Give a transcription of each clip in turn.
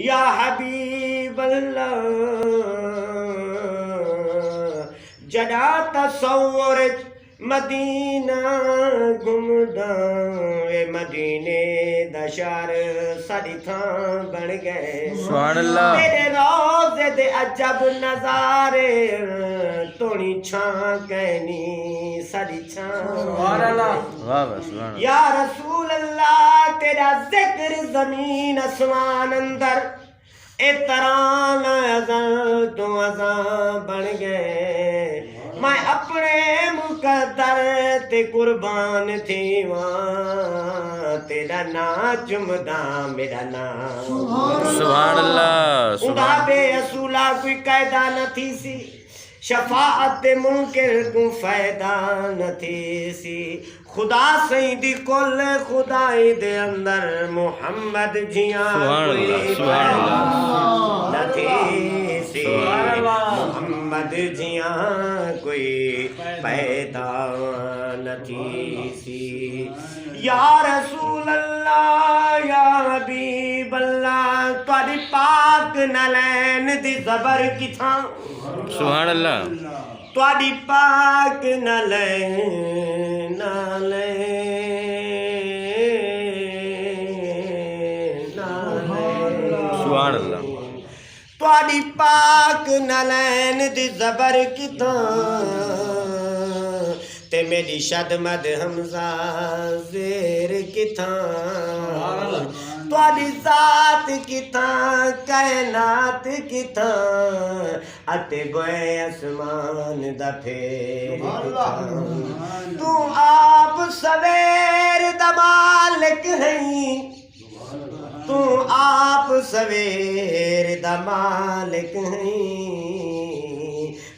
या हबीब अल्लाह जड़ा तसव्वुर मदीना घुमदा ए मदीने दा शहर साडी थां बन गए। सुभान अल्लाह। तेरे रोज़े दे अजब नज़ारे तोड़ी छां कहनी साडी छां। सुभान अल्लाह। वाह वाह सुभान या रसूल अल्लाह तेरा जिक्र जमीन आसमान अंदर ए तराना अज़ां तो अज़ां बन गए। मैं अपने मुकद्दर ते कुर्बान थी वहाँ तेरा ना चुमदा मेरा नाम। सुभान अल्लाह। उदा बेअसूला कोई कायदा न थी सी शफाअत दे मुनकिर को फायदा न थी सी। खुदा सही दी कुल खुदाई दे अंदर मुहम्मद जिया कोई न थी सी। मुहम्मद जिया कोई पैदा न थी सी। या रसूल अल्लाह या हबीब अल्लाह तुहाडी पाक नलैन दी ज़बर किथां। सुभान अल्लाह। तुहाडी पाक नलैन सुभान अल्लाह। तुहाडी पाक नलैन दी ज़बर किथां ते मेरी शदमद हमजा ज़ेर किथां। तुहाडी ज़ात किथां कायनात किथां अते गोए आसमान दा फेर किथां। तू आप सवेर दा मालिक है तू आप सवेर दा मालिक है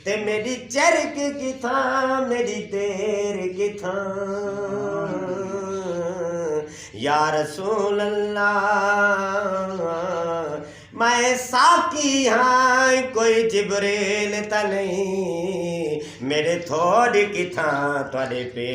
ते मेरी चरक किथां मेरी देर किथां। या रसूल अल्लाह मैं साकी हाँ कोई जिब्रील ता नहीं मेरे थोड़ी किथां तुहाडे पे।